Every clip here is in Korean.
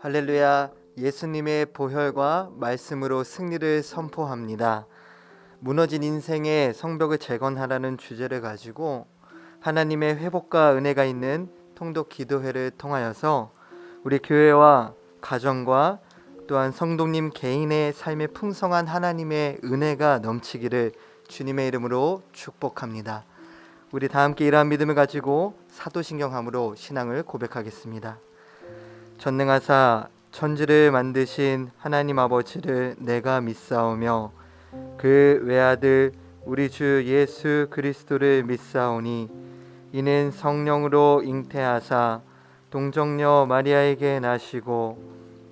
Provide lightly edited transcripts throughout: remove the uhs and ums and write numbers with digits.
할렐루야, 예수님의 보혈과 말씀으로 승리를 선포합니다. 무너진 인생의 성벽을 재건하라는 주제를 가지고 하나님의 회복과 은혜가 있는 통독 기도회를 통하여서 우리 교회와 가정과 또한 성도님 개인의 삶에 풍성한 하나님의 은혜가 넘치기를 주님의 이름으로 축복합니다. 우리 다 함께 이러한 믿음을 가지고 사도신경함으로 신앙을 고백하겠습니다. 전능하사 천지를 만드신 하나님 아버지를 내가 믿사오며 그 외아들 우리 주 예수 그리스도를 믿사오니 이는 성령으로 잉태하사 동정녀 마리아에게 나시고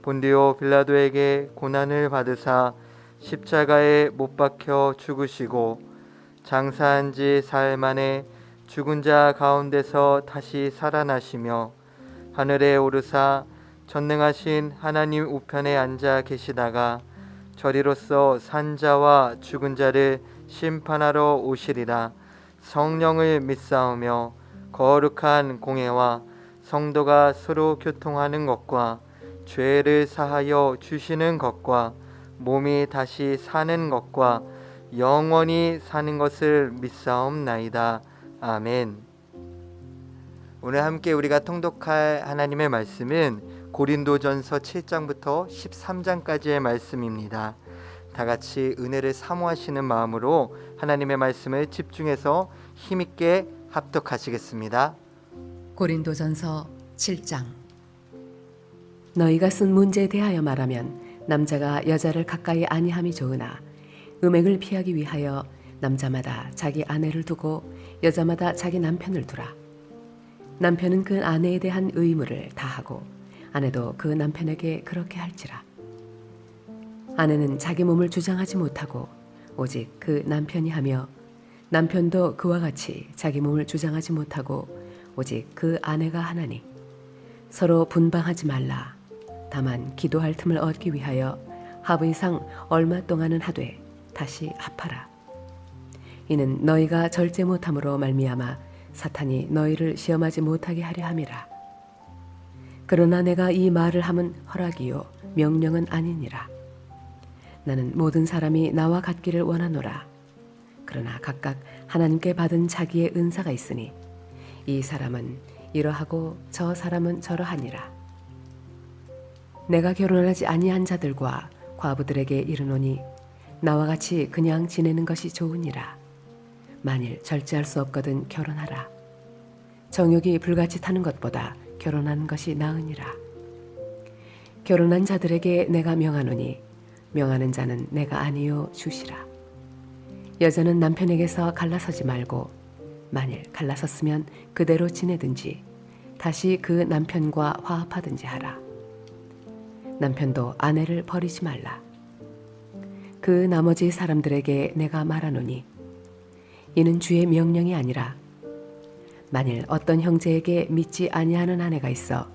본디오 빌라도에게 고난을 받으사 십자가에 못 박혀 죽으시고 장사한 지 사흘 만에 죽은 자 가운데서 다시 살아나시며 하늘에 오르사 전능하신 하나님 우편에 앉아 계시다가 저리로서 산자와 죽은 자를 심판하러 오시리라. 성령을 믿사오며 거룩한 공회와 성도가 서로 교통하는 것과 죄를 사하여 주시는 것과 몸이 다시 사는 것과 영원히 사는 것을 믿사옵나이다. 아멘. 오늘 함께 우리가 통독할 하나님의 말씀은 고린도전서 7장부터 13장까지의 말씀입니다. 다 같이 은혜를 사모하시는 마음으로 하나님의 말씀을 집중해서 힘있게 합독하시겠습니다. 고린도전서 7장. 너희가 쓴 문제에 대하여 말하면 남자가 여자를 가까이 아니함이 좋으나 음행을 피하기 위하여 남자마다 자기 아내를 두고 여자마다 자기 남편을 두라. 남편은 그 아내에 대한 의무를 다하고 아내도 그 남편에게 그렇게 할지라. 아내는 자기 몸을 주장하지 못하고 오직 그 남편이 하며 남편도 그와 같이 자기 몸을 주장하지 못하고 오직 그 아내가 하나니 서로 분방하지 말라. 다만 기도할 틈을 얻기 위하여 합의상 얼마 동안은 하되 다시 합하라. 이는 너희가 절제 못함으로 말미암아 사탄이 너희를 시험하지 못하게 하려 함이라. 그러나 내가 이 말을 함은 허락이요 명령은 아니니라. 나는 모든 사람이 나와 같기를 원하노라. 그러나 각각 하나님께 받은 자기의 은사가 있으니 이 사람은 이러하고 저 사람은 저러하니라. 내가 결혼하지 아니한 자들과 과부들에게 이르노니 나와 같이 그냥 지내는 것이 좋으니라. 만일 절제할 수 없거든 결혼하라. 정욕이 불같이 타는 것보다 결혼하는 것이 나으니라. 결혼한 자들에게 내가 명하노니 명하는 자는 내가 아니요 주시라. 여자는 남편에게서 갈라서지 말고 만일 갈라섰으면 그대로 지내든지 다시 그 남편과 화합하든지 하라. 남편도 아내를 버리지 말라. 그 나머지 사람들에게 내가 말하노니 이는 주의 명령이 아니라 만일 어떤 형제에게 믿지 아니하는 아내가 있어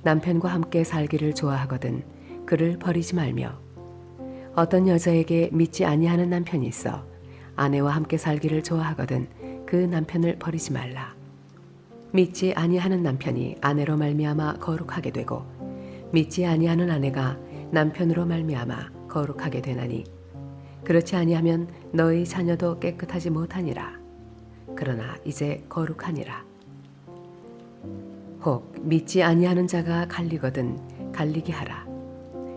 남편과 함께 살기를 좋아하거든 그를 버리지 말며 어떤 여자에게 믿지 아니하는 남편이 있어 아내와 함께 살기를 좋아하거든 그 남편을 버리지 말라. 믿지 아니하는 남편이 아내로 말미암아 거룩하게 되고 믿지 아니하는 아내가 남편으로 말미암아 거룩하게 되나니 그렇지 아니하면 너희 자녀도 깨끗하지 못하니라. 그러나 이제 거룩하니라. 혹 믿지 아니하는 자가 갈리거든 갈리게 하라.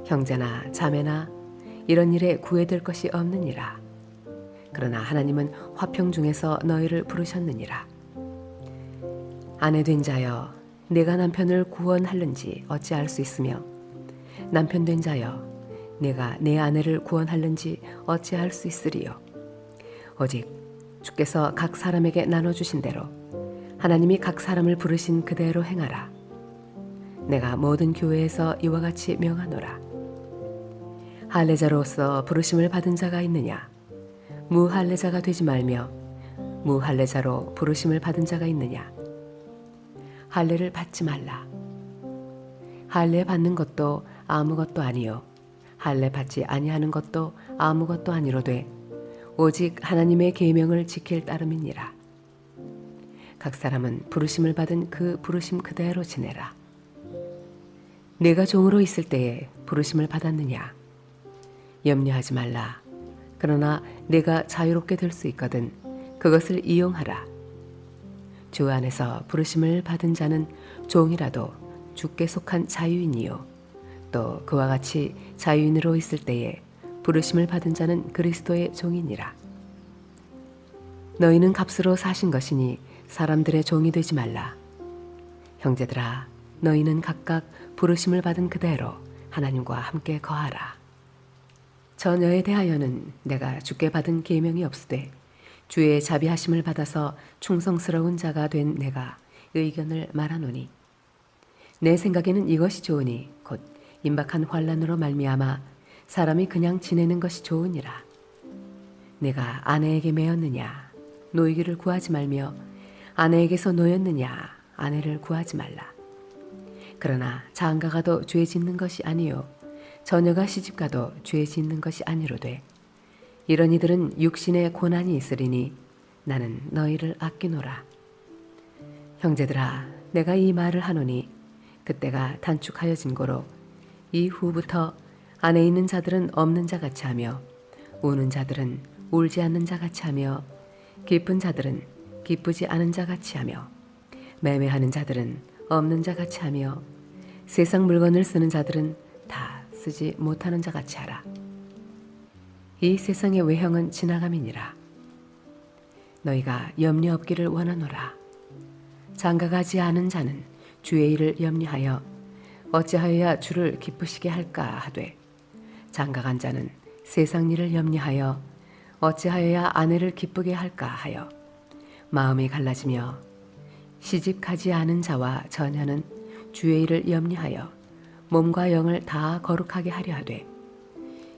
형제나 자매나 이런 일에 구애될 것이 없느니라. 그러나 하나님은 화평 중에서 너희를 부르셨느니라. 아내 된 자여 내가 남편을 구원할는지 어찌할 수 있으며 남편 된 자여 내가 내 아내를 구원할는지 어찌할 수 있으리요. 오직 주께서 각 사람에게 나눠주신 대로 하나님이 각 사람을 부르신 그대로 행하라. 내가 모든 교회에서 이와 같이 명하노라. 할례자로서 부르심을 받은 자가 있느냐? 무할례자가 되지 말며 무할례자로 부르심을 받은 자가 있느냐? 할례를 받지 말라. 할례 받는 것도 아무것도 아니요 할례 받지 아니하는 것도 아무것도 아니로되 오직 하나님의 계명을 지킬 따름이니라. 각 사람은 부르심을 받은 그 부르심 그대로 지내라. 내가 종으로 있을 때에 부르심을 받았느냐? 염려하지 말라. 그러나 내가 자유롭게 될 수 있거든 그것을 이용하라. 주 안에서 부르심을 받은 자는 종이라도 주께 속한 자유인이요 또 그와 같이 자유인으로 있을 때에 부르심을 받은 자는 그리스도의 종이니라. 너희는 값으로 사신 것이니 사람들의 종이 되지 말라. 형제들아, 너희는 각각 부르심을 받은 그대로 하나님과 함께 거하라. 저녀에 대하여는 내가 주께 받은 계명이 없으되 주의 자비하심을 받아서 충성스러운 자가 된 내가 의견을 말하노니 내 생각에는 이것이 좋으니 곧 임박한 환난으로 말미암아 사람이 그냥 지내는 것이 좋으니라. 내가 아내에게 매였느냐 노이기를 구하지 말며 아내에게서 노였느냐 아내를 구하지 말라. 그러나 장가가도 죄 짓는 것이 아니요 처녀가 시집가도 죄 짓는 것이 아니로되 이런 이들은 육신의 고난이 있으리니 나는 너희를 아끼노라. 형제들아, 내가 이 말을 하노니 그때가 단축하여진 고로 이후부터 안에 있는 자들은 없는 자 같이 하며 우는 자들은 울지 않는 자 같이 하며 기쁜 자들은 기쁘지 않은 자 같이 하며 매매하는 자들은 없는 자 같이 하며 세상 물건을 쓰는 자들은 다 쓰지 못하는 자 같이 하라. 이 세상의 외형은 지나감이니라. 너희가 염려 없기를 원하노라. 장가가지 않은 자는 주의 일을 염려하여 어찌하여야 주를 기쁘시게 할까 하되 장가간 자는 세상 일을 염려하여 어찌하여야 아내를 기쁘게 할까 하여 마음이 갈라지며 시집가지 않은 자와 처녀는 주의 일을 염려하여 몸과 영을 다 거룩하게 하려 하되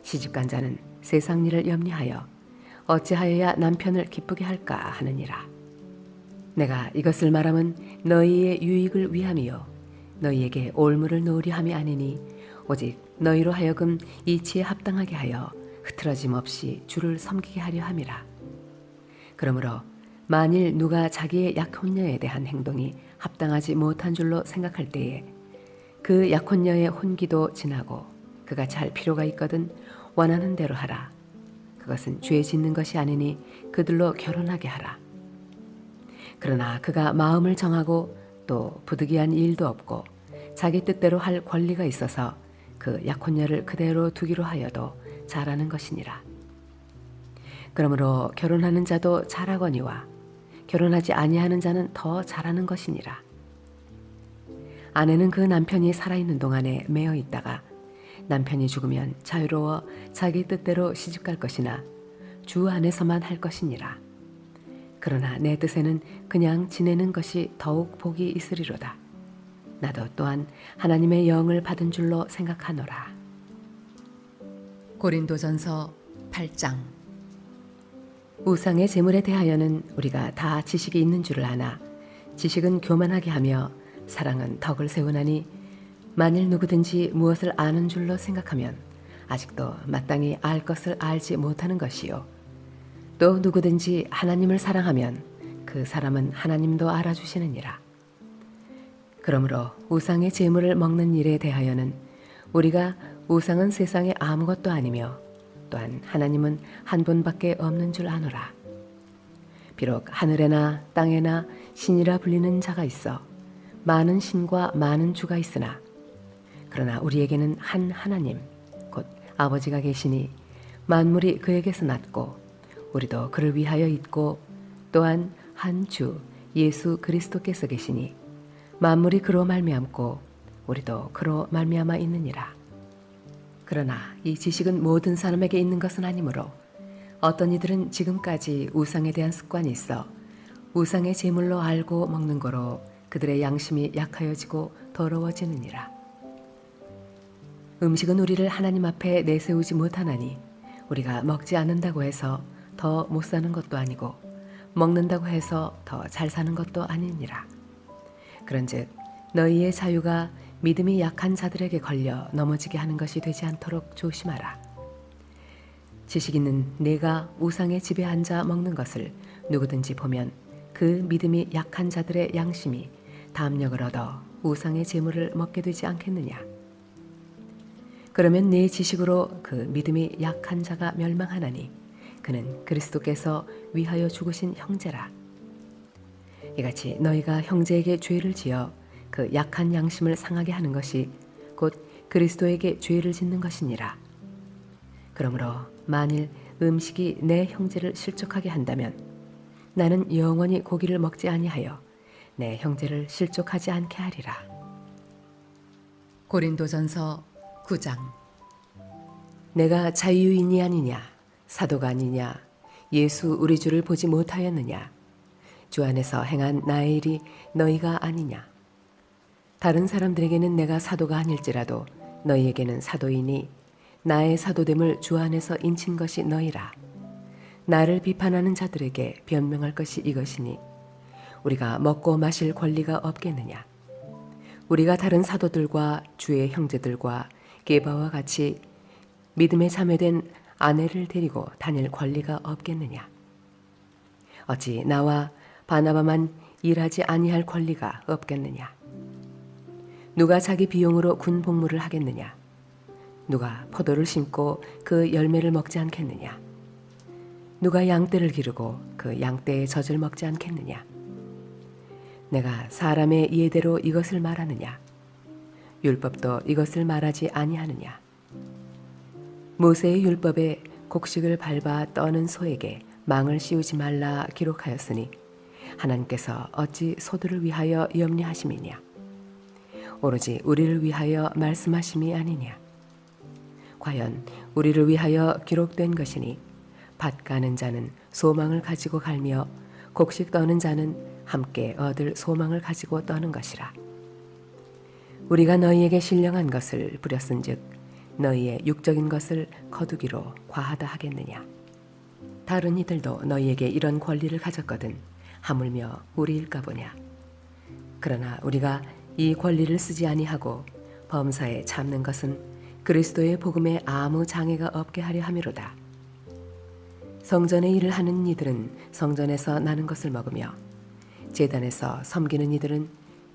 시집간 자는 세상 일을 염려하여 어찌하여야 남편을 기쁘게 할까 하느니라. 내가 이것을 말함은 너희의 유익을 위함이요 너희에게 올무를 놓으려 함이 아니니 오직 너희로 하여금 이치에 합당하게 하여 흐트러짐 없이 주를 섬기게 하려 함이라. 그러므로 만일 누가 자기의 약혼녀에 대한 행동이 합당하지 못한 줄로 생각할 때에 그 약혼녀의 혼기도 지나고 그같이 할 필요가 있거든 원하는 대로 하라. 그것은 죄 짓는 것이 아니니 그들로 결혼하게 하라. 그러나 그가 마음을 정하고 또 부득이한 일도 없고 자기 뜻대로 할 권리가 있어서 그 약혼녀를 그대로 두기로 하여도 잘하는 것이니라. 그러므로 결혼하는 자도 잘하거니와 결혼하지 아니하는 자는 더 잘하는 것이니라. 아내는 그 남편이 살아있는 동안에 매어 있다가 남편이 죽으면 자유로워 자기 뜻대로 시집갈 것이나 주 안에서만 할 것이니라. 그러나 내 뜻에는 그냥 지내는 것이 더욱 복이 있으리로다. 나도 또한 하나님의 영을 받은 줄로 생각하노라. 고린도전서 8장. 우상의 재물에 대하여는 우리가 다 지식이 있는 줄을 아나 지식은 교만하게 하며 사랑은 덕을 세우나니 만일 누구든지 무엇을 아는 줄로 생각하면 아직도 마땅히 알 것을 알지 못하는 것이요 또 누구든지 하나님을 사랑하면 그 사람은 하나님도 알아주시느니라. 그러므로 우상의 재물을 먹는 일에 대하여는 우리가 우상은 세상에 아무것도 아니며 또한 하나님은 한 분밖에 없는 줄 아노라. 비록 하늘에나 땅에나 신이라 불리는 자가 있어 많은 신과 많은 주가 있으나 그러나 우리에게는 한 하나님 곧 아버지가 계시니 만물이 그에게서 났고 우리도 그를 위하여 있고 또한 한 주 예수 그리스도께서 계시니 만물이 그로 말미암고 우리도 그로 말미암아 있느니라. 그러나 이 지식은 모든 사람에게 있는 것은 아니므로 어떤 이들은 지금까지 우상에 대한 습관이 있어 우상의 제물로 알고 먹는 거로 그들의 양심이 약하여지고 더러워지느니라. 음식은 우리를 하나님 앞에 내세우지 못하나니 우리가 먹지 않는다고 해서 더 못 사는 것도 아니고 먹는다고 해서 더 잘 사는 것도 아니니라. 그런즉 너희의 자유가 믿음이 약한 자들에게 걸려 넘어지게 하는 것이 되지 않도록 조심하라. 지식 있는 내가 우상의 집에 앉아 먹는 것을 누구든지 보면 그 믿음이 약한 자들의 양심이 담력을 얻어 우상의 재물을 먹게 되지 않겠느냐. 그러면 내 지식으로 그 믿음이 약한 자가 멸망하나니 그는 그리스도께서 위하여 죽으신 형제라. 이같이 너희가 형제에게 죄를 지어 그 약한 양심을 상하게 하는 것이 곧 그리스도에게 죄를 짓는 것이니라. 그러므로 만일 음식이 내 형제를 실족하게 한다면 나는 영원히 고기를 먹지 아니하여 내 형제를 실족하지 않게 하리라. 고린도전서 9장. 내가 자유인이 아니냐, 사도가 아니냐, 예수 우리 주를 보지 못하였느냐, 주 안에서 행한 나의 일이 너희가 아니냐. 다른 사람들에게는 내가 사도가 아닐지라도 너희에게는 사도이니 나의 사도됨을 주 안에서 인친 것이 너희라. 나를 비판하는 자들에게 변명할 것이 이것이니 우리가 먹고 마실 권리가 없겠느냐. 우리가 다른 사도들과 주의 형제들과 게바와 같이 믿음에 참여된 아내를 데리고 다닐 권리가 없겠느냐. 어찌 나와 바나바만 일하지 아니할 권리가 없겠느냐. 누가 자기 비용으로 군 복무를 하겠느냐. 누가 포도를 심고 그 열매를 먹지 않겠느냐. 누가 양떼를 기르고 그 양떼의 젖을 먹지 않겠느냐. 내가 사람의 예대로 이것을 말하느냐. 율법도 이것을 말하지 아니하느냐. 모세의 율법에 곡식을 밟아 떠는 소에게 망을 씌우지 말라 기록하였으니 하나님께서 어찌 소들을 위하여 염려하심이냐. 오로지 우리를 위하여 말씀하심이 아니냐. 과연 우리를 위하여 기록된 것이니 밭 가는 자는 소망을 가지고 갈며 곡식 떠는 자는 함께 얻을 소망을 가지고 떠는 것이라. 우리가 너희에게 신령한 것을 부렸은즉 너희의 육적인 것을 거두기로 과하다 하겠느냐. 다른 이들도 너희에게 이런 권리를 가졌거든 하물며 우리일까 보냐. 그러나 우리가 이 권리를 쓰지 아니하고 범사에 참는 것은 그리스도의 복음에 아무 장애가 없게 하려 함이로다. 성전의 일을 하는 이들은 성전에서 나는 것을 먹으며 제단에서 섬기는 이들은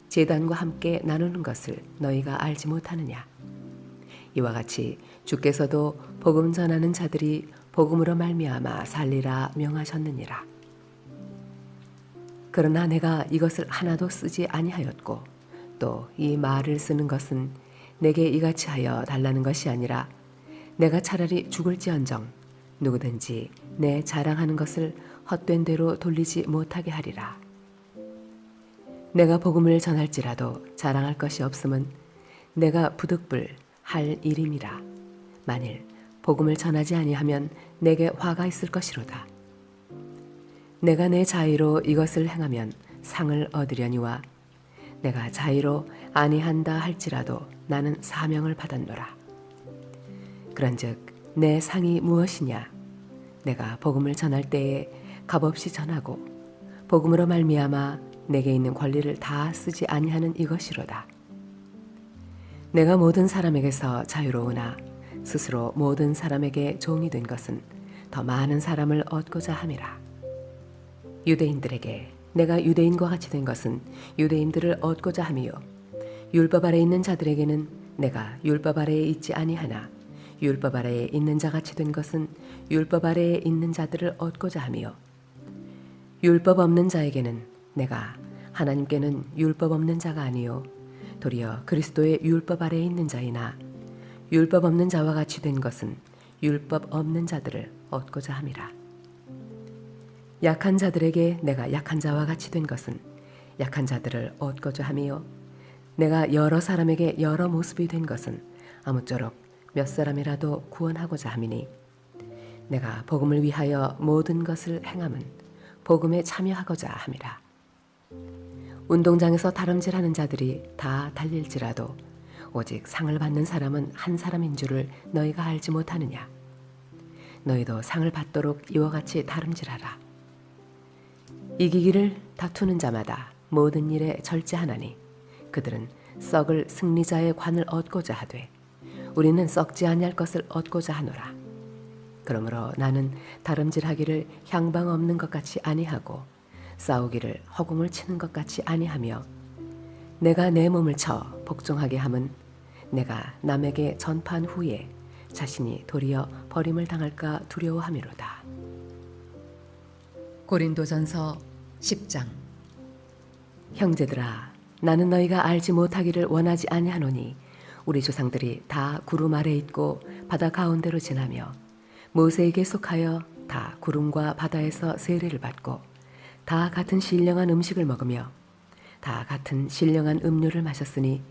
제단과 함께 나누는 것을 너희가 알지 못하느냐. 이와 같이 주께서도 복음 전하는 자들이 복음으로 말미암아 살리라 명하셨느니라. 그러나 내가 이것을 하나도 쓰지 아니하였고 또 이 말을 쓰는 것은 내게 이같이 하여 달라는 것이 아니라 내가 차라리 죽을지언정 누구든지 내 자랑하는 것을 헛된 대로 돌리지 못하게 하리라. 내가 복음을 전할지라도 자랑할 것이 없음은 내가 부득불 할 일임이라. 만일 복음을 전하지 아니하면 내게 화가 있을 것이로다. 내가 내 자의로 이것을 행하면 상을 얻으려니와 내가 자의로 아니한다 할지라도 나는 사명을 받았노라. 그런즉 내 상이 무엇이냐. 내가 복음을 전할 때에 값없이 전하고 복음으로 말미암아 내게 있는 권리를 다 쓰지 아니하는 이것이로다. 내가 모든 사람에게서 자유로우나 스스로 모든 사람에게 종이 된 것은 더 많은 사람을 얻고자 함이라. 유대인들에게 내가 유대인과 같이 된 것은 유대인들을 얻고자 함이요 율법 아래에 있는 자들에게는 내가 율법 아래에 있지 아니하나 율법 아래에 있는 자같이 된 것은 율법 아래에 있는 자들을 얻고자 함이요 율법 없는 자에게는 내가 하나님께는 율법 없는 자가 아니요 도리어 그리스도의 율법 아래에 있는 자이나 율법 없는 자와 같이 된 것은 율법 없는 자들을 얻고자 함이라. 약한 자들에게 내가 약한 자와 같이 된 것은 약한 자들을 얻고자 함이요 내가 여러 사람에게 여러 모습이 된 것은 아무쪼록 몇 사람이라도 구원하고자 함이니 내가 복음을 위하여 모든 것을 행함은 복음에 참여하고자 함이라. 운동장에서 다름질하는 자들이 다 달릴지라도 오직 상을 받는 사람은 한 사람인 줄을 너희가 알지 못하느냐. 너희도 상을 받도록 이와 같이 다름질하라. 이기기를 다투는 자마다 모든 일에 절제하나니 그들은 썩을 승리자의 관을 얻고자 하되 우리는 썩지 아니할 것을 얻고자 하노라. 그러므로 나는 다름질하기를 향방 없는 것 같이 아니하고 싸우기를 허공을 치는 것 같이 아니하며 내가 내 몸을 쳐 복종하게 함은 내가 남에게 전파한 후에 자신이 도리어 버림을 당할까 두려워함이로다. 고린도전서 10장. 형제들아, 나는 너희가 알지 못하기를 원하지 아니하노니 우리 조상들이 다 구름 아래 있고 바다 가운데로 지나며 모세에게 속하여 다 구름과 바다에서 세례를 받고 다 같은 신령한 음식을 먹으며 다 같은 신령한 음료를 마셨으니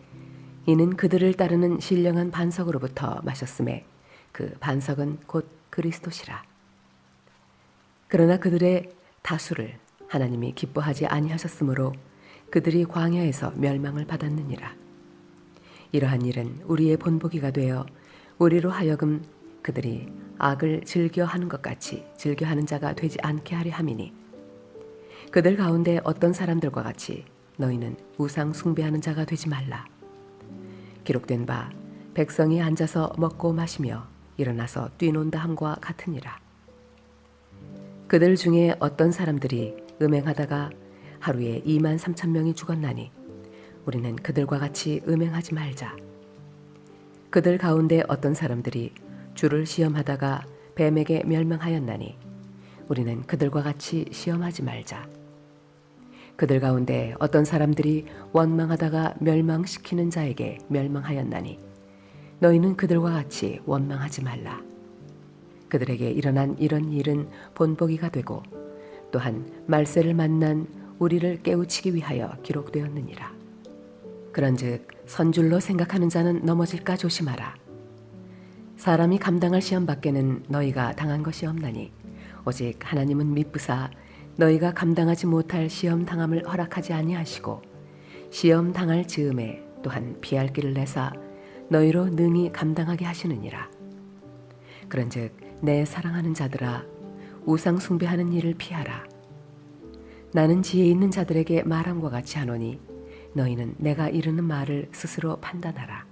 이는 그들을 따르는 신령한 반석으로부터 마셨음에 그 반석은 곧 그리스도시라. 그러나 그들의 다수를 하나님이 기뻐하지 아니하셨으므로 그들이 광야에서 멸망을 받았느니라. 이러한 일은 우리의 본보기가 되어 우리로 하여금 그들이 악을 즐겨하는 것 같이 즐겨하는 자가 되지 않게 하려 함이니 그들 가운데 어떤 사람들과 같이 너희는 우상 숭배하는 자가 되지 말라. 기록된 바 백성이 앉아서 먹고 마시며 일어나서 뛰논다 함과 같으니라. 그들 중에 어떤 사람들이 음행하다가 하루에 2만 3천 명이 죽었나니 우리는 그들과 같이 음행하지 말자. 그들 가운데 어떤 사람들이 주를 시험하다가 뱀에게 멸망하였나니 우리는 그들과 같이 시험하지 말자. 그들 가운데 어떤 사람들이 원망하다가 멸망시키는 자에게 멸망하였나니 너희는 그들과 같이 원망하지 말라. 그들에게 일어난 이런 일은 본보기가 되고 또한 말세를 만난 우리를 깨우치기 위하여 기록되었느니라. 그런즉 선줄로 생각하는 자는 넘어질까 조심하라. 사람이 감당할 시험 밖에는 너희가 당한 것이 없나니 오직 하나님은 미쁘사 너희가 감당하지 못할 시험 당함을 허락하지 아니하시고 시험 당할 즈음에 또한 피할 길을 내사 너희로 능히 감당하게 하시느니라. 그런즉 내 사랑하는 자들아, 우상 숭배하는 일을 피하라. 나는 지혜 있는 자들에게 말함과 같이 하노니 너희는 내가 이르는 말을 스스로 판단하라.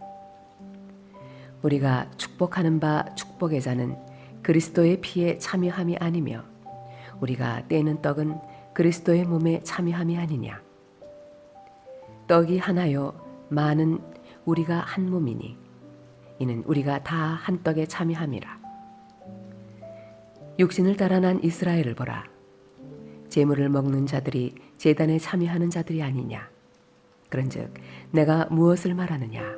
우리가 축복하는 바 축복의 자는 그리스도의 피에 참여함이 아니며 우리가 떼는 떡은 그리스도의 몸에 참여함이 아니냐. 떡이 하나요 많은 우리가 한 몸이니 이는 우리가 다 한 떡에 참여함이라. 육신을 따라 난 이스라엘을 보라. 제물을 먹는 자들이 제단에 참여하는 자들이 아니냐. 그런즉 내가 무엇을 말하느냐.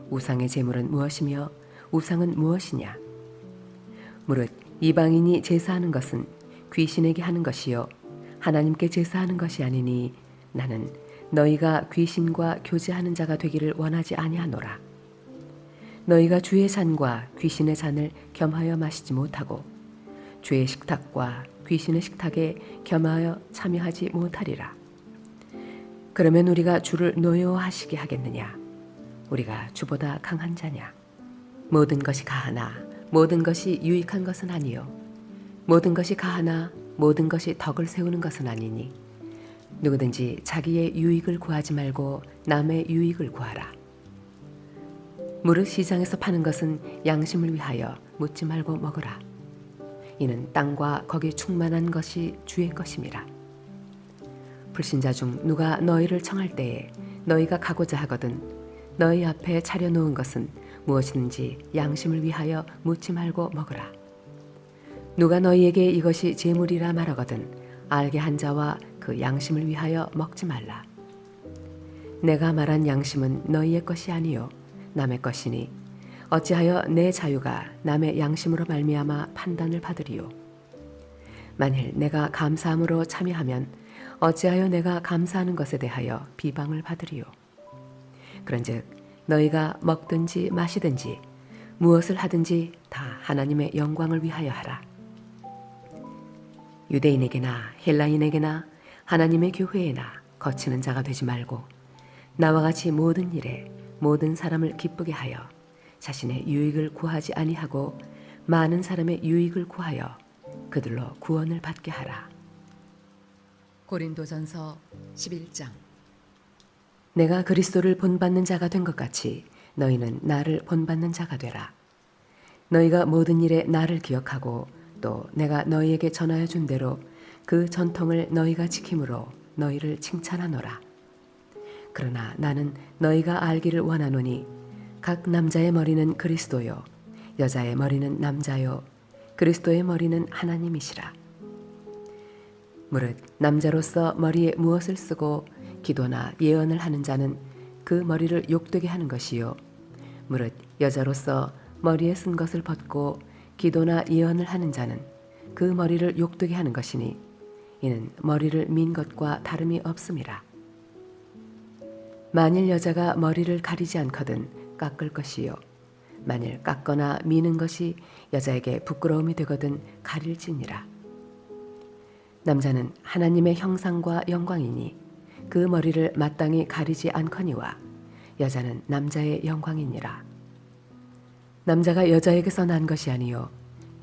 우상의 제물은 무엇이며 우상은 무엇이냐. 무릇 이방인이 제사하는 것은 귀신에게 하는 것이요 하나님께 제사하는 것이 아니니 나는 너희가 귀신과 교제하는 자가 되기를 원하지 아니하노라. 너희가 주의 잔과 귀신의 잔을 겸하여 마시지 못하고 주의 식탁과 귀신의 식탁에 겸하여 참여하지 못하리라. 그러면 우리가 주를 노여워하시게 하겠느냐. 우리가 주보다 강한 자냐. 모든 것이 가하나 모든 것이 유익한 것은 아니요 모든 것이 가하나 모든 것이 덕을 세우는 것은 아니니 누구든지 자기의 유익을 구하지 말고 남의 유익을 구하라. 무릇 시장에서 파는 것은 양심을 위하여 묻지 말고 먹으라. 이는 땅과 거기 충만한 것이 주의 것임이라. 불신자 중 누가 너희를 청할 때에 너희가 가고자 하거든 너희 앞에 차려놓은 것은 무엇이든지 양심을 위하여 묻지 말고 먹으라. 누가 너희에게 이것이 제물이라 말하거든 알게 한 자와 그 양심을 위하여 먹지 말라. 내가 말한 양심은 너희의 것이 아니요 남의 것이니 어찌하여 내 자유가 남의 양심으로 말미암아 판단을 받으리요. 만일 내가 감사함으로 참여하면 어찌하여 내가 감사하는 것에 대하여 비방을 받으리요. 그런즉 너희가 먹든지 마시든지 무엇을 하든지 다 하나님의 영광을 위하여 하라. 유대인에게나 헬라인에게나 하나님의 교회에나 거치는 자가 되지 말고 나와 같이 모든 일에 모든 사람을 기쁘게 하여 자신의 유익을 구하지 아니하고 많은 사람의 유익을 구하여 그들로 구원을 받게 하라. 고린도전서 11장. 내가 그리스도를 본받는 자가 된 것 같이 너희는 나를 본받는 자가 되라. 너희가 모든 일에 나를 기억하고 또 내가 너희에게 전하여 준 대로 그 전통을 너희가 지킴으로 너희를 칭찬하노라. 그러나 나는 너희가 알기를 원하노니 각 남자의 머리는 그리스도요 여자의 머리는 남자요 그리스도의 머리는 하나님이시라. 무릇 남자로서 머리에 무엇을 쓰고 기도나 예언을 하는 자는 그 머리를 욕되게 하는 것이요 무릇 여자로서 머리에 쓴 것을 벗고 기도나 예언을 하는 자는 그 머리를 욕되게 하는 것이니 이는 머리를 민 것과 다름이 없음이라. 만일 여자가 머리를 가리지 않거든 깎을 것이요 만일 깎거나 미는 것이 여자에게 부끄러움이 되거든 가릴지니라. 남자는 하나님의 형상과 영광이니 그 머리를 마땅히 가리지 않거니와 여자는 남자의 영광이니라. 남자가 여자에게서 난 것이 아니요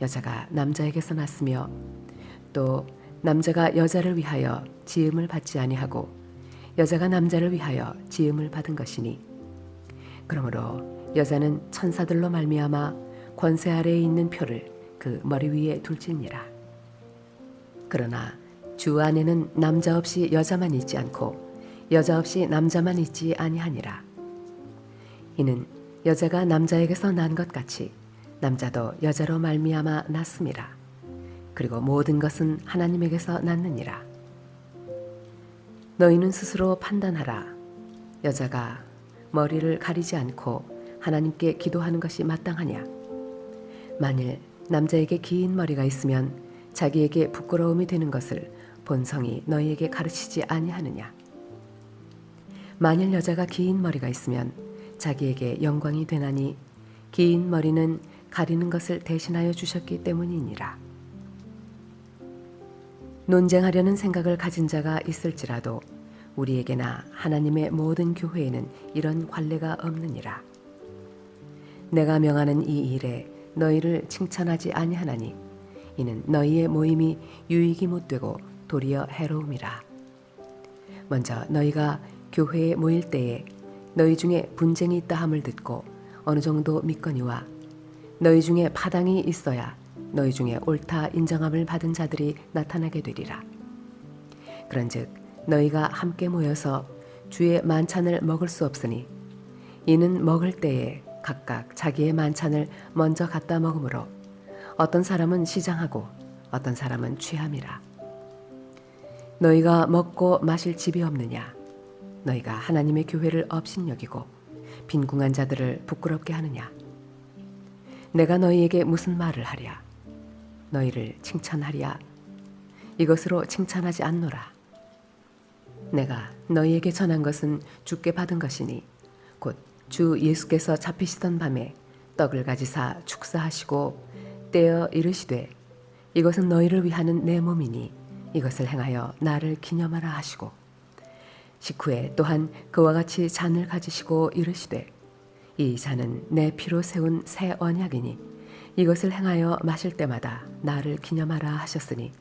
여자가 남자에게서 났으며 또 남자가 여자를 위하여 지음을 받지 아니하고 여자가 남자를 위하여 지음을 받은 것이니 그러므로 여자는 천사들로 말미암아 권세 아래에 있는 표를 그 머리 위에 둘지니라. 그러나 주 안에는 남자 없이 여자만 있지 않고 여자 없이 남자만 있지 아니하니라. 이는 여자가 남자에게서 난 것 같이 남자도 여자로 말미암아 났음이라. 그리고 모든 것은 하나님에게서 났느니라. 너희는 스스로 판단하라. 여자가 머리를 가리지 않고 하나님께 기도하는 것이 마땅하냐? 만일 남자에게 긴 머리가 있으면 자기에게 부끄러움이 되는 것을 본성이 너희에게 가르치지 아니하느냐? 만일 여자가 긴 머리가 있으면 자기에게 영광이 되나니 긴 머리는 가리는 것을 대신하여 주셨기 때문이니라. 논쟁하려는 생각을 가진 자가 있을지라도 우리에게나 하나님의 모든 교회에는 이런 관례가 없느니라. 내가 명하는 이 일에 너희를 칭찬하지 아니하나니 이는 너희의 모임이 유익이 못되고 도리어 해로움이라. 먼저 너희가 교회에 모일 때에 너희 중에 분쟁이 있다 함을 듣고 어느 정도 믿거니와 너희 중에 파당이 있어야 너희 중에 옳다 인정함을 받은 자들이 나타나게 되리라. 그런즉 너희가 함께 모여서 주의 만찬을 먹을 수 없으니 이는 먹을 때에 각각 자기의 만찬을 먼저 갖다 먹으므로 어떤 사람은 시장하고 어떤 사람은 취함이라. 너희가 먹고 마실 집이 없느냐? 너희가 하나님의 교회를 업신여기고 빈궁한 자들을 부끄럽게 하느냐? 내가 너희에게 무슨 말을 하랴? 너희를 칭찬하랴? 이것으로 칭찬하지 않노라. 내가 너희에게 전한 것은 주께 받은 것이니 곧 주 예수께서 잡히시던 밤에 떡을 가지사 축사하시고 떼어 이르시되 이것은 너희를 위하는 내 몸이니 이것을 행하여 나를 기념하라 하시고 식후에 또한 그와 같이 잔을 가지시고 이르시되 이 잔은 내 피로 세운 새 언약이니 이것을 행하여 마실 때마다 나를 기념하라 하셨으니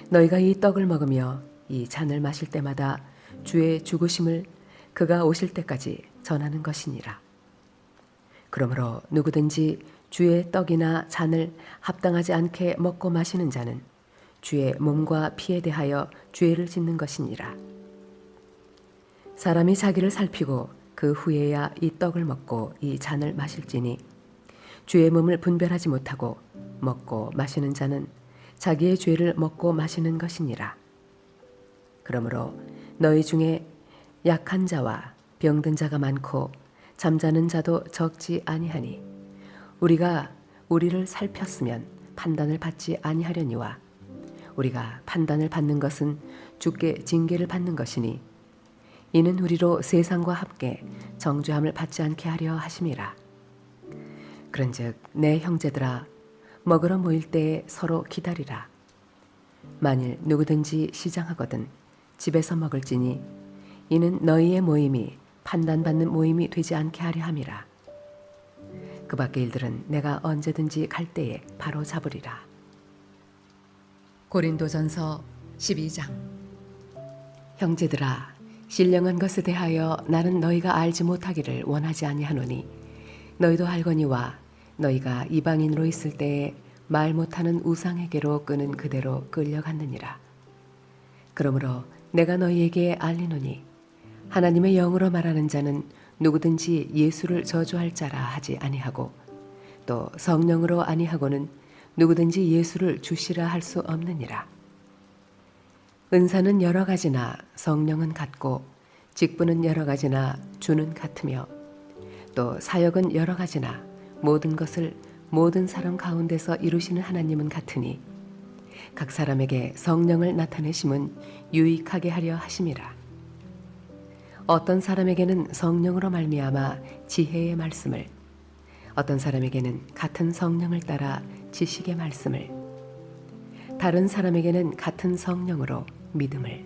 너희가 이 떡을 먹으며 이 잔을 마실 때마다 주의 죽으심을 그가 오실 때까지 전하는 것이니라. 그러므로 누구든지 주의 떡이나 잔을 합당하지 않게 먹고 마시는 자는 주의 몸과 피에 대하여 죄를 짓는 것이니라. 사람이 자기를 살피고 그 후에야 이 떡을 먹고 이 잔을 마실지니 주의 몸을 분별하지 못하고 먹고 마시는 자는 자기의 죄를 먹고 마시는 것이니라. 그러므로 너희 중에 약한 자와 병든 자가 많고 잠자는 자도 적지 아니하니 우리가 우리를 살폈으면 판단을 받지 아니하려니와 우리가 판단을 받는 것은 주께 징계를 받는 것이니 이는 우리로 세상과 함께 정죄함을 받지 않게 하려 하심이라. 그런즉 내 형제들아 먹으러 모일 때에 서로 기다리라. 만일 누구든지 시장하거든 집에서 먹을지니 이는 너희의 모임이 판단받는 모임이 되지 않게 하려 함이라. 그 밖의 일들은 내가 언제든지 갈 때에 바로 잡으리라. 고린도전서 12장. 형제들아 신령한 것에 대하여 나는 너희가 알지 못하기를 원하지 아니하노니 너희도 알거니와 너희가 이방인으로 있을 때에 말 못하는 우상에게로 끄는 그대로 끌려갔느니라. 그러므로 내가 너희에게 알리노니 하나님의 영으로 말하는 자는 누구든지 예수를 저주할 자라 하지 아니하고 또 성령으로 아니하고는 누구든지 예수를 주시라 할 수 없느니라. 은사는 여러 가지나 성령은 같고 직분은 여러 가지나 주는 같으며 또 사역은 여러 가지나 모든 것을 모든 사람 가운데서 이루시는 하나님은 같으니 각 사람에게 성령을 나타내심은 유익하게 하려 하심이라. 어떤 사람에게는 성령으로 말미암아 지혜의 말씀을, 어떤 사람에게는 같은 성령을 따라 지식의 말씀을, 다른 사람에게는 같은 성령으로 믿음을,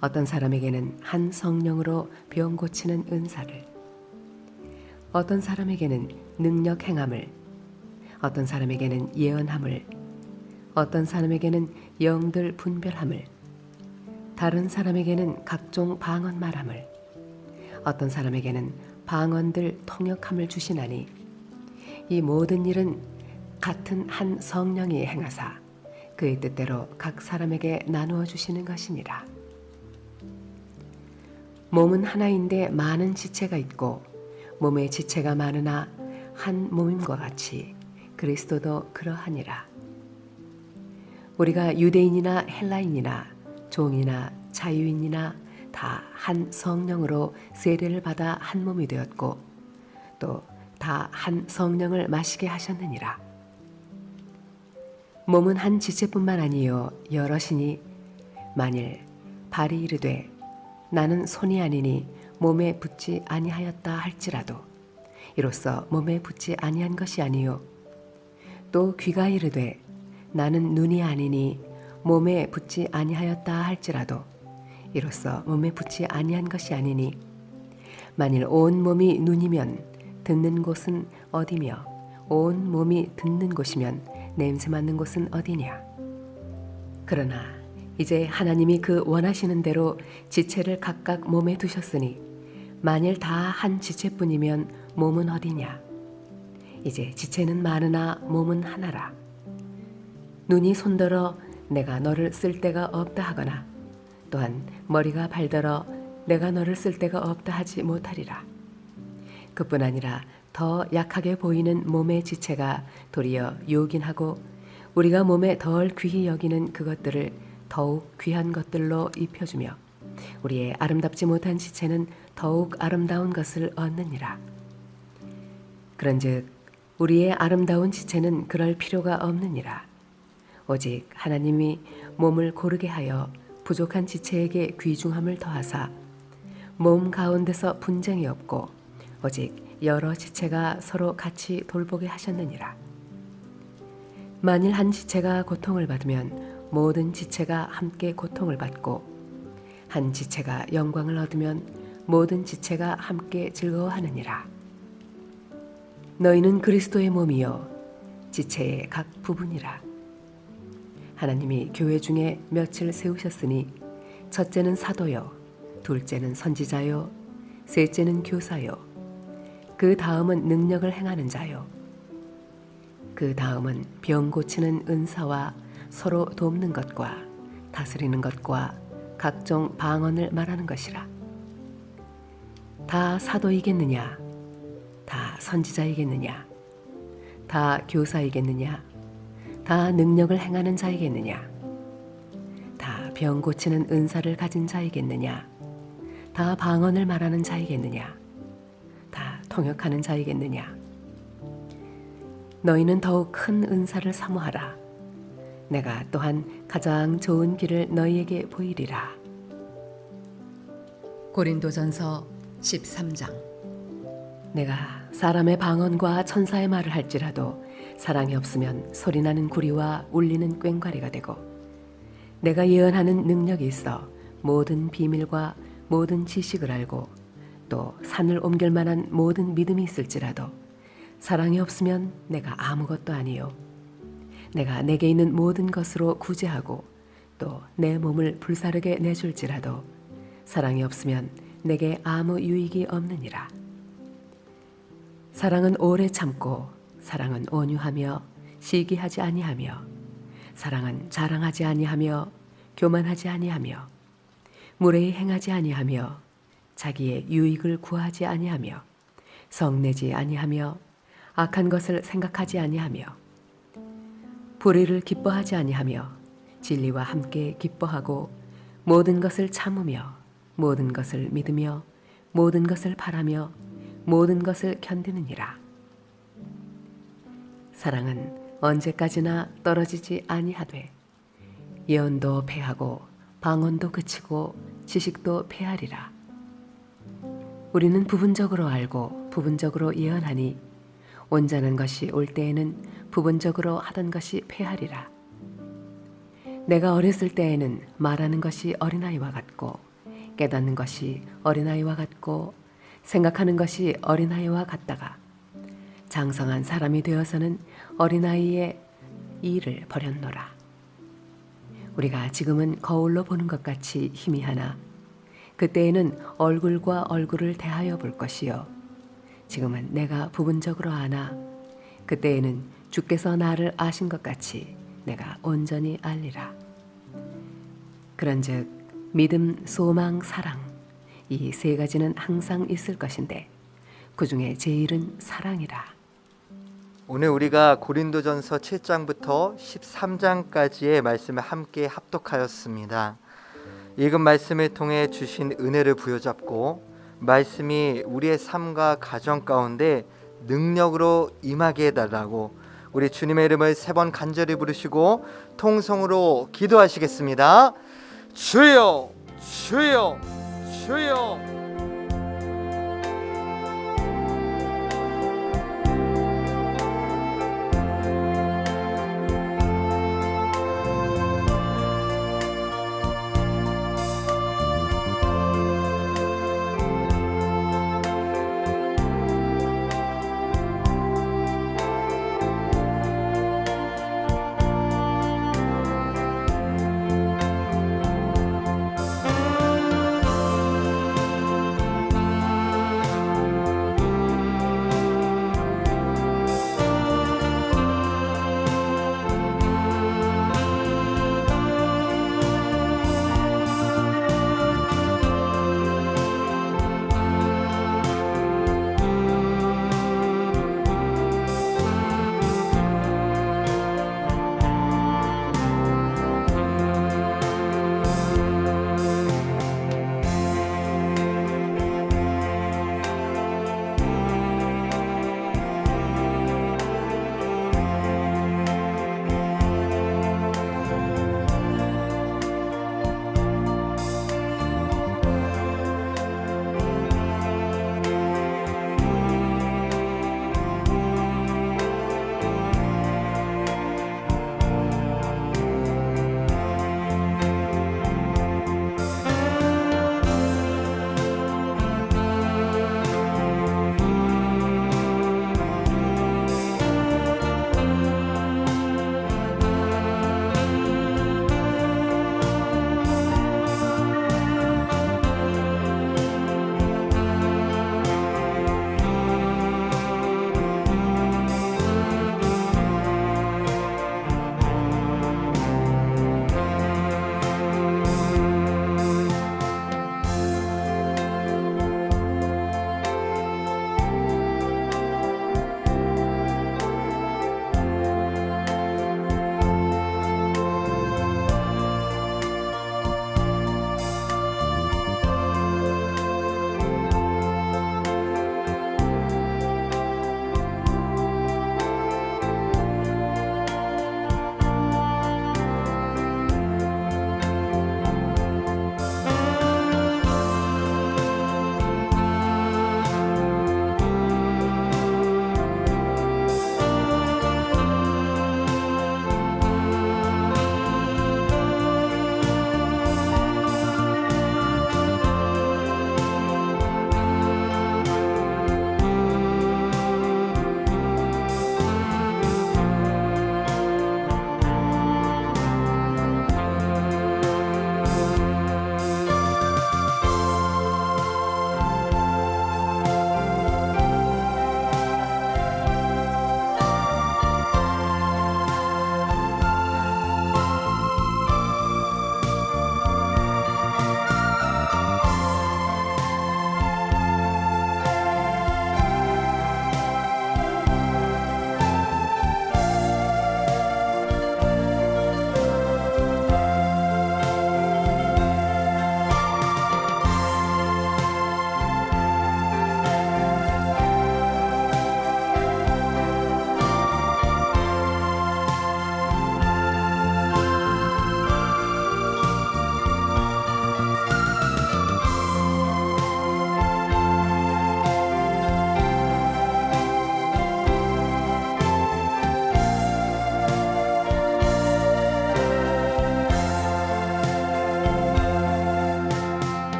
어떤 사람에게는 한 성령으로 병 고치는 은사를, 어떤 사람에게는 능력 행함을, 어떤 사람에게는 예언함을, 어떤 사람에게는 영들 분별함을, 다른 사람에게는 각종 방언 말함을, 어떤 사람에게는 방언들 통역함을 주시나니 이 모든 일은 같은 한 성령이 행하사 그의 뜻대로 각 사람에게 나누어 주시는 것이니라. 몸은 하나인데 많은 지체가 있고 몸의 지체가 많으나 한 몸임과 같이 그리스도도 그러하니라. 우리가 유대인이나 헬라인이나 종이나 자유인이나 다 한 성령으로 세례를 받아 한 몸이 되었고 또 다 한 성령을 마시게 하셨느니라. 몸은 한 지체뿐만 아니요 여럿이니 만일 발이 이르되 나는 손이 아니니 몸에 붙지 아니하였다 할지라도 이로써 몸에 붙지 아니한 것이 아니요 또 귀가 이르되 나는 눈이 아니니 몸에 붙지 아니하였다 할지라도 이로써 몸에 붙지 아니한 것이 아니니 만일 온 몸이 눈이면 듣는 곳은 어디며 온 몸이 듣는 곳이면 냄새 맡는 곳은 어디냐. 그러나 이제 하나님이 그 원하시는 대로 지체를 각각 몸에 두셨으니 만일 다 한 지체뿐이면 몸은 어디냐. 이제 지체는 많으나 몸은 하나라. 눈이 손들어 내가 너를 쓸 데가 없다 하거나 또한 머리가 발더러 내가 너를 쓸 데가 없다 하지 못하리라. 그뿐 아니라 더 약하게 보이는 몸의 지체가 도리어 요긴하고 우리가 몸에 덜 귀히 여기는 그것들을 더욱 귀한 것들로 입혀주며 우리의 아름답지 못한 지체는 더욱 아름다운 것을 얻느니라. 그런즉 우리의 아름다운 지체는 그럴 필요가 없느니라. 오직 하나님이 몸을 고르게 하여 부족한 지체에게 귀중함을 더하사 몸 가운데서 분쟁이 없고 오직 여러 지체가 서로 같이 돌보게 하셨느니라. 만일 한 지체가 고통을 받으면 모든 지체가 함께 고통을 받고 한 지체가 영광을 얻으면 모든 지체가 함께 즐거워하느니라. 너희는 그리스도의 몸이요 지체의 각 부분이라. 하나님이 교회 중에 몇을 세우셨으니 첫째는 사도요 둘째는 선지자요 셋째는 교사요 그 다음은 능력을 행하는 자요 그 다음은 병 고치는 은사와 서로 돕는 것과 다스리는 것과 각종 방언을 말하는 것이라. 다 사도이겠느냐 다 선지자이겠느냐 다 교사이겠느냐 다 능력을 행하는 자이겠느냐 다 병 고치는 은사를 가진 자이겠느냐 다 방언을 말하는 자이겠느냐 다 통역하는 자이겠느냐. 너희는 더욱 큰 은사를 사모하라. 내가 또한 가장 좋은 길을 너희에게 보이리라. 고린도전서 13장. 내가 사람의 방언과 천사의 말을 할지라도 사랑이 없으면 소리나는 구리와 울리는 꽹과리가 되고 내가 예언하는 능력이 있어 모든 비밀과 모든 지식을 알고 또 산을 옮길 만한 모든 믿음이 있을지라도 사랑이 없으면 내가 아무것도 아니요 내가 내게 있는 모든 것으로 구제하고 또 내 몸을 불사르게 내줄지라도 사랑이 없으면 내게 아무 유익이 없느니라. 사랑은 오래 참고 사랑은 온유하며 시기하지 아니하며 사랑은 자랑하지 아니하며 교만하지 아니하며 무례히 행하지 아니하며 자기의 유익을 구하지 아니하며 성내지 아니하며 악한 것을 생각하지 아니하며 불의를 기뻐하지 아니하며 진리와 함께 기뻐하고 모든 것을 참으며 모든 것을 믿으며 모든 것을 바라며 모든 것을 견디느니라. 사랑은 언제까지나 떨어지지 아니하되 예언도 패하고 방언도 그치고 지식도 패하리라. 우리는 부분적으로 알고 부분적으로 예언하니 온전한 것이 올 때에는 부분적으로 하던 것이 패하리라. 내가 어렸을 때에는 말하는 것이 어린아이와 같고 깨닫는 것이 어린아이와 같고 생각하는 것이 어린아이와 같다가 장성한 사람이 되어서는 어린아이의 일을 버렸노라. 우리가 지금은 거울로 보는 것 같이 희미하나 그때에는 얼굴과 얼굴을 대하여 볼 것이요 지금은 내가 부분적으로 아나 그때에는 주께서 나를 아신 것 같이 내가 온전히 알리라. 그런즉 믿음, 소망, 사랑 이 세 가지는 항상 있을 것인데 그 중에 제일은 사랑이라. 오늘 우리가 고린도전서 7장부터 13장까지의 말씀을 함께 합독하였습니다. 읽은 말씀을 통해 주신 은혜를 부여잡고 말씀이 우리의 삶과 가정 가운데 능력으로 임하게 해달라고 우리 주님의 이름을 3번 간절히 부르시고 통성으로 기도하시겠습니다. 주여 주여 주여